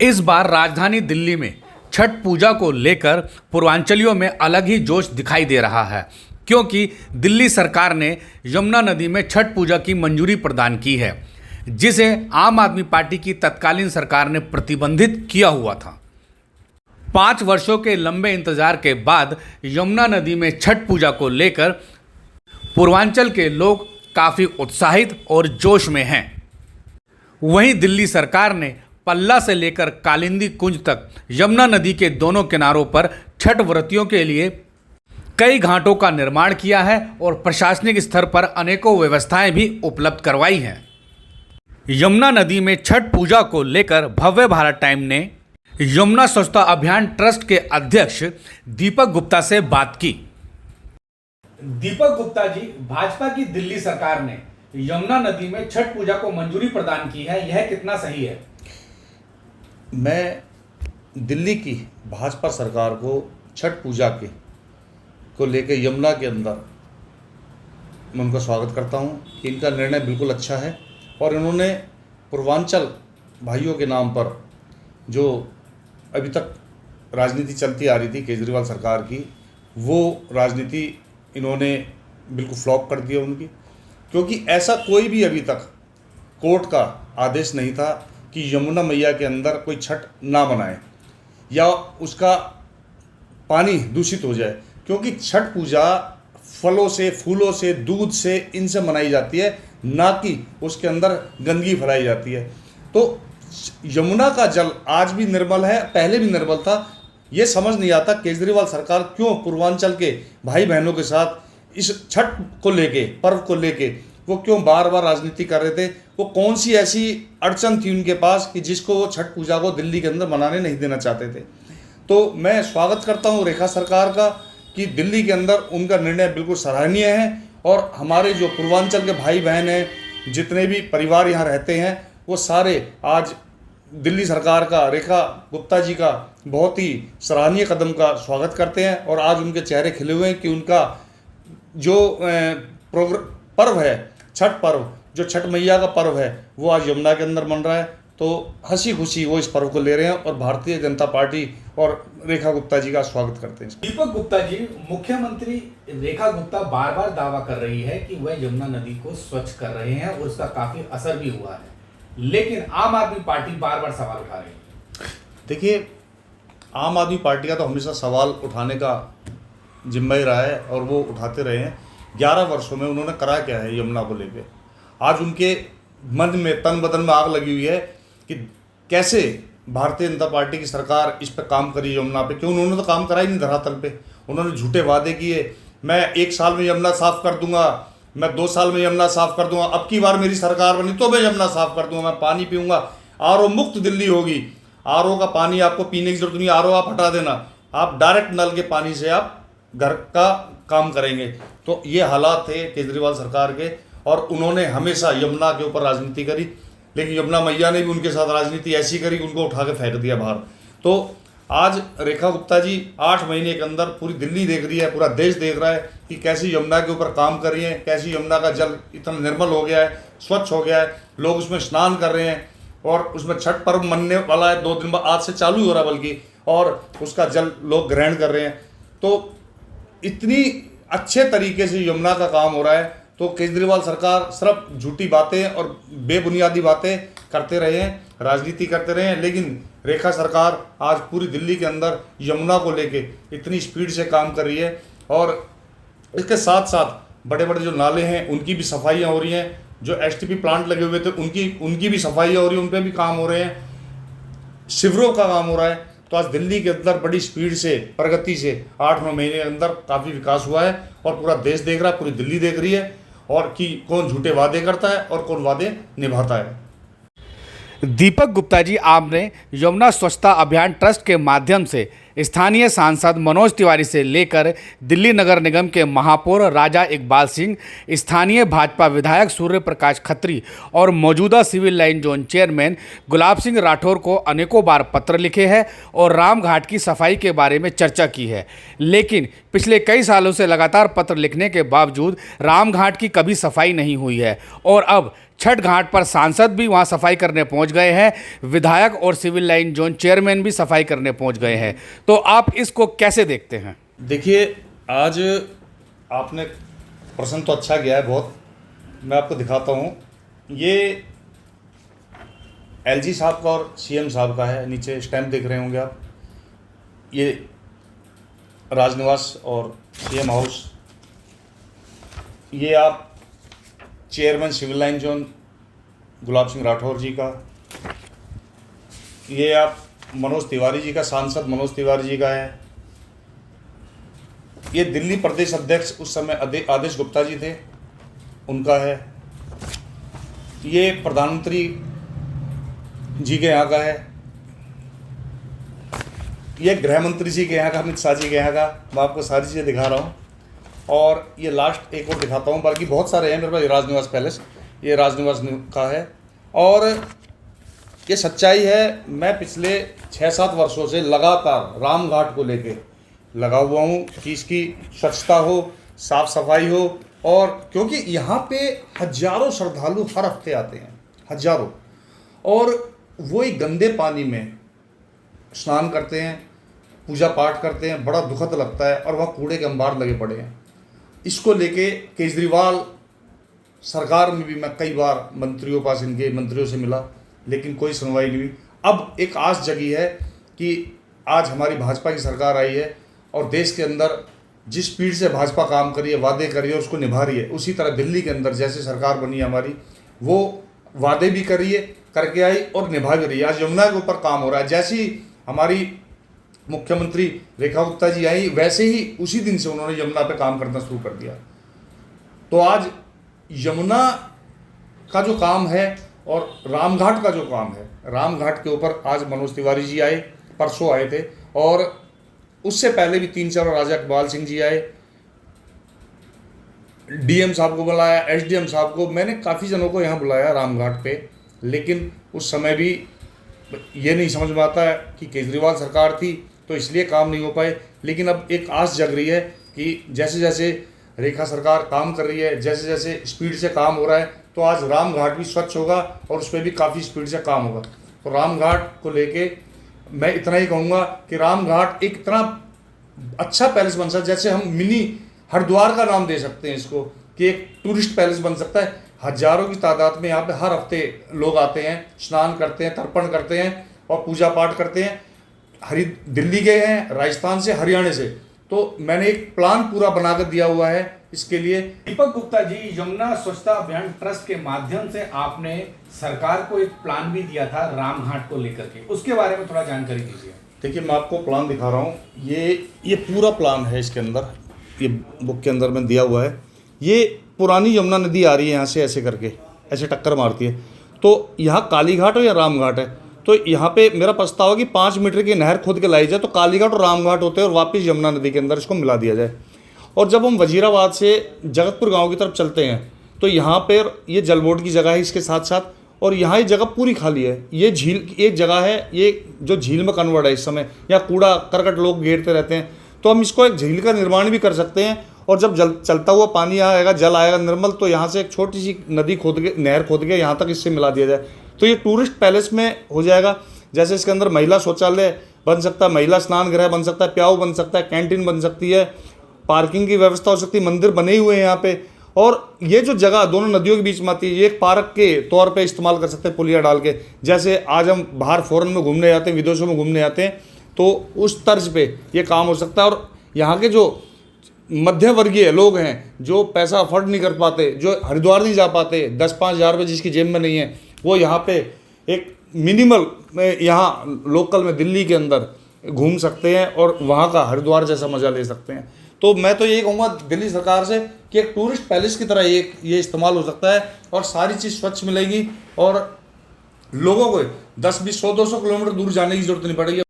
इस बार राजधानी दिल्ली में छठ पूजा को लेकर पूर्वांचलियों में अलग ही जोश दिखाई दे रहा है, क्योंकि दिल्ली सरकार ने यमुना नदी में छठ पूजा की मंजूरी प्रदान की है, जिसे आम आदमी पार्टी की तत्कालीन सरकार ने प्रतिबंधित किया हुआ था। 5 वर्षों के लंबे इंतजार के बाद यमुना नदी में छठ पूजा को लेकर पूर्वांचल के लोग काफ़ी उत्साहित और जोश में हैं। वहीं दिल्ली सरकार ने पल्ला से लेकर कालिंदी कुंज तक यमुना नदी के दोनों किनारों पर छठ व्रतियों के लिए कई घाटों का निर्माण किया है और प्रशासनिक स्तर पर अनेकों व्यवस्थाएं भी उपलब्ध करवाई हैं। यमुना नदी में छठ पूजा को लेकर भव्य भारत टाइम ने यमुना स्वच्छता अभियान ट्रस्ट के अध्यक्ष दीपक गुप्ता से बात की। दीपक गुप्ता जी, भाजपा की दिल्ली सरकार ने यमुना नदी में छठ पूजा को मंजूरी प्रदान की है, यह कितना सही है? मैं दिल्ली की भाजपा सरकार को छठ पूजा को लेकर यमुना के अंदर मैं उनका स्वागत करता हूं कि इनका निर्णय बिल्कुल अच्छा है और इन्होंने पूर्वांचल भाइयों के नाम पर जो अभी तक राजनीति चलती आ रही थी केजरीवाल सरकार की, वो राजनीति इन्होंने बिल्कुल फ्लॉप कर दिया उनकी, क्योंकि ऐसा कोई भी अभी तक कोर्ट का आदेश नहीं था कि यमुना मैया के अंदर कोई छठ ना बनाए या उसका पानी दूषित हो जाए, क्योंकि छठ पूजा फलों से, फूलों से, दूध से, इनसे मनाई जाती है, ना कि उसके अंदर गंदगी फैलाई जाती है। तो यमुना का जल आज भी निर्मल है, पहले भी निर्मल था। ये समझ नहीं आता केजरीवाल सरकार क्यों पूर्वांचल के भाई बहनों के साथ इस छठ को लेके, पर्व को लेके वो क्यों बार बार राजनीति कर रहे थे। वो कौन सी ऐसी अड़चन थी उनके पास कि जिसको वो छठ पूजा को दिल्ली के अंदर मनाने नहीं देना चाहते थे। तो मैं स्वागत करता हूँ रेखा सरकार का कि दिल्ली के अंदर उनका निर्णय बिल्कुल सराहनीय है और हमारे जो पूर्वांचल के भाई बहन हैं, जितने भी परिवार यहाँ रहते हैं, वो सारे आज दिल्ली सरकार का, रेखा गुप्ता जी का बहुत ही सराहनीय कदम का स्वागत करते हैं और आज उनके चेहरे खिले हुए हैं कि उनका जो पर्व है, छठ पर्व, जो छठ मैया का पर्व है, वो आज यमुना के अंदर मन रहा है। तो हंसी खुशी वो इस पर्व को ले रहे हैं और भारतीय जनता पार्टी और रेखा गुप्ता जी का स्वागत करते हैं। दीपक गुप्ता जी, मुख्यमंत्री रेखा गुप्ता बार बार दावा कर रही है कि वह यमुना नदी को स्वच्छ कर रहे हैं और उसका काफी असर भी हुआ है, लेकिन आम आदमी पार्टी बार बार सवाल उठा रही है। देखिए, आम आदमी पार्टी का तो हमेशा सवाल उठाने का जिम्मा ही रहा है और वो उठाते रहे हैं। 11 वर्षों में उन्होंने करा क्या है यमुना को लेके? आज उनके मन में, तन बदन में आग लगी हुई है कि कैसे भारतीय जनता पार्टी की सरकार इस पर काम करी यमुना पे। क्यों? उन्होंने तो काम करा ही नहीं धरातल पे। उन्होंने झूठे वादे किए, मैं 1 साल में यमुना साफ़ कर दूंगा, मैं 2 साल में यमुना साफ़ कर दूंगा, अब की बार मेरी सरकार बनी तो मैं यमुना साफ़ कर दूंगा, मैं पानी पीऊँगा, आरओ मुक्त दिल्ली होगी, आरओ का पानी आपको पीने की जरूरत नहीं, आरओ आप हटा देना, आप डायरेक्ट नल के पानी से आप घर का काम करेंगे। तो ये हालात थे केजरीवाल सरकार के और उन्होंने हमेशा यमुना के ऊपर राजनीति करी, लेकिन यमुना मैया ने भी उनके साथ राजनीति ऐसी करी कि उनको उठा के फेंक दिया बाहर। तो आज रेखा गुप्ता जी 8 महीने के अंदर पूरी दिल्ली देख रही है, पूरा देश देख रहा है कि कैसी यमुना के ऊपर काम कर रही है, कैसी यमुना का जल इतना निर्मल हो गया है, स्वच्छ हो गया है, लोग उसमें स्नान कर रहे हैं और उसमें छठ पर्व मनने वाला है, 2 दिन बाद आज से चालू ही हो रहा है बल्कि, और उसका जल लोग ग्रहण कर रहे हैं। तो इतनी अच्छे तरीके से यमुना का काम हो रहा है, तो केजरीवाल सरकार सिर्फ झूठी बातें और बेबुनियादी बातें करते रहे हैं, राजनीति करते रहे हैं, लेकिन रेखा सरकार आज पूरी दिल्ली के अंदर यमुना को लेके इतनी स्पीड से काम कर रही है और इसके साथ साथ बड़े बड़े जो नाले हैं उनकी भी सफाइयाँ हो रही हैं, जो एसटीपी प्लांट लगे हुए थे उनकी भी सफाइयाँ हो रही हैं, उन पर भी काम हो रहे हैं, शिविरों का काम हो रहा है। तो आज दिल्ली के अंदर बड़ी स्पीड से, प्रगति से 8-9 महीने के अंदर काफ़ी विकास हुआ है और पूरा देश देख रहा है, पूरी दिल्ली देख रही है और कि कौन झूठे वादे करता है और कौन वादे निभाता है। दीपक गुप्ता जी, आपने यमुना स्वच्छता अभियान ट्रस्ट के माध्यम से स्थानीय सांसद मनोज तिवारी से लेकर दिल्ली नगर निगम के महापौर राजा इकबाल सिंह, स्थानीय भाजपा विधायक सूर्य प्रकाश खत्री और मौजूदा civil line zone chairman Gulab Singh Rathore को अनेकों बार पत्र लिखे हैं और रामघाट की सफाई के बारे में चर्चा की है, लेकिन पिछले कई सालों से लगातार पत्र लिखने के बावजूद रामघाट की कभी सफाई नहीं हुई है और अब छठ घाट पर सांसद भी वहां सफाई करने पहुंच गए हैं, विधायक और सिविल लाइन जोन चेयरमैन भी सफाई करने पहुंच गए हैं। तो आप इसको कैसे देखते हैं? देखिए, आज आपने प्रश्न तो अच्छा किया है बहुत। मैं आपको दिखाता हूँ, ये एलजी साहब का और सीएम साहब का है। नीचे स्टैम्प देख रहे होंगे आप, ये राजनिवास और सीएम हाउस। ये आप chairman civil line zone Gulab Singh Rathore जी का, ये आप मनोज तिवारी जी का, सांसद मनोज तिवारी जी का है। ये दिल्ली प्रदेश अध्यक्ष उस समय आदेश गुप्ता जी थे, उनका है। ये प्रधानमंत्री जी के यहाँ का है। ये गृह मंत्री जी के यहाँ का, अमित शाह जी के यहाँ का। मैं आपको सारी चीज़ें दिखा रहा हूँ। और ये लास्ट एक और दिखाता हूँ, बाकी बहुत सारे हैं मेरे पास। राजनिवास पैलेस, ये राजनिवास का है। और ये सच्चाई है, मैं पिछले 6-7 वर्षों से लगातार रामघाट को लेके लगा हुआ हूँ कि इसकी स्वच्छता हो, साफ सफाई हो। और क्योंकि यहाँ पे हजारों श्रद्धालु हर हफ्ते आते हैं, हजारों, और वो एक गंदे पानी में स्नान करते हैं, पूजा पाठ करते हैं। बड़ा दुखद लगता है। और वहाँ कूड़े के अंबार लगे पड़े हैं। इसको लेके केजरीवाल सरकार में भी मैं कई बार मंत्रियों पास, इनके मंत्रियों से मिला, लेकिन कोई सुनवाई नहीं हुई। अब एक आस जगी है कि आज हमारी भाजपा की सरकार आई है और देश के अंदर जिस स्पीड से भाजपा काम करी है, वादे करी है, उसको निभा रही है। उसी तरह दिल्ली के अंदर जैसे सरकार बनी है हमारी, वो वादे भी करी है, करके आई और निभा भी रही है। आज यमुना के ऊपर काम हो रहा है। जैसी हमारी मुख्यमंत्री रेखा गुप्ता जी आई, वैसे ही उसी दिन से उन्होंने यमुना पे काम करना शुरू कर दिया। तो आज यमुना का जो काम है और रामघाट का जो काम है, रामघाट के ऊपर आज मनोज तिवारी जी आए, परसों आए थे, और उससे पहले भी 3-4 राजा इकबाल सिंह जी आए। डीएम साहब को बुलाया, एसडीएम साहब को, मैंने काफ़ी जनों को यहाँ बुलाया रामघाट पे। लेकिन उस समय भी ये नहीं समझ में आता है कि केजरीवाल सरकार थी तो इसलिए काम नहीं हो पाए। लेकिन अब एक आस जग रही है कि जैसे जैसे रेखा सरकार काम कर रही है, जैसे जैसे स्पीड से काम हो रहा है, तो आज रामघाट भी स्वच्छ होगा और उस पर भी काफ़ी स्पीड से काम होगा। तो रामघाट को लेके मैं इतना ही कहूँगा कि रामघाट एक इतना अच्छा पैलेस बन सकता है, जैसे हम मिनी हरिद्वार का नाम दे सकते हैं इसको, कि एक टूरिस्ट पैलेस बन सकता है। हजारों की तादाद में यहाँ पे हर हफ्ते लोग आते हैं, स्नान करते हैं, तर्पण करते हैं और पूजा पाठ करते हैं। दिल्ली गए हैं, राजस्थान से, हरियाणा से। तो मैंने एक प्लान पूरा बनाकर दिया हुआ है इसके लिए। दीपक गुप्ता जी, यमुना स्वच्छता अभियान ट्रस्ट के माध्यम से आपने सरकार को एक प्लान भी दिया था रामघाट को लेकर के, उसके बारे में थोड़ा जानकारी दीजिए। देखिए, मैं आपको प्लान दिखा रहा हूँ। ये पूरा प्लान है, इसके अंदर, ये बुक के अंदर में दिया हुआ है। ये पुरानी यमुना नदी आ रही है यहाँ से, ऐसे करके ऐसे टक्कर मारती है। तो यहाँ कालीघाट हो या रामघाट है, तो यहाँ पे मेरा प्रस्ताव है कि 5 मीटर की नहर खोद के लाई जाए, तो कालीघाट और रामघाट होते हैं, और वापस यमुना नदी के अंदर इसको मिला दिया जाए। और जब हम वजीराबाद से जगतपुर गांव की तरफ चलते हैं, तो यहाँ पर ये जल बोर्ड की जगह है इसके साथ साथ, और यहाँ ये जगह पूरी खाली है। ये झील की एक जगह है, ये जो झील में कन्वर्ट है इस समय, या कूड़ा करकट लोग घेरते रहते हैं, तो हम इसको एक झील का निर्माण भी कर सकते हैं। और जब चलता हुआ पानी आएगा, जल आएगा निर्मल, तो यहाँ से एक छोटी सी नदी खोद के, नहर खोद के यहाँ तक इससे मिला दिया जाए, तो ये टूरिस्ट पैलेस में हो जाएगा। जैसे इसके अंदर महिला शौचालय बन सकता है, महिला स्नान गृह बन सकता है, प्याऊ बन सकता है, कैंटीन बन सकती है, पार्किंग की व्यवस्था हो सकती है, मंदिर बने ही हुए हैं यहाँ पे। और ये जो जगह दोनों नदियों के बीच में आती है, ये एक पार्क के तौर पे इस्तेमाल कर सकते हैं, पुलिया डाल के। जैसे आज हम बाहर फॉरेन में घूमने जाते हैं, विदेशों में घूमने जाते हैं, तो उस तर्ज पे ये काम हो सकता है। और यहाँ के जो मध्य वर्गीय लोग हैं, जो पैसा अफोर्ड नहीं कर पाते, जो हरिद्वार नहीं जा पाते, 10-5 हज़ार रुपये जिसकी जेब में नहीं है, वो यहाँ पे एक मिनिमल में, यहाँ लोकल में दिल्ली के अंदर घूम सकते हैं और वहाँ का हरिद्वार जैसा मज़ा ले सकते हैं। तो मैं तो यही कहूँगा दिल्ली सरकार से कि एक टूरिस्ट पैलेस की तरह ये इस्तेमाल हो सकता है, और सारी चीज़ स्वच्छ मिलेगी, और लोगों को 10, 20, 100, 200 किलोमीटर दूर जाने की जरूरत नहीं पड़ेगी।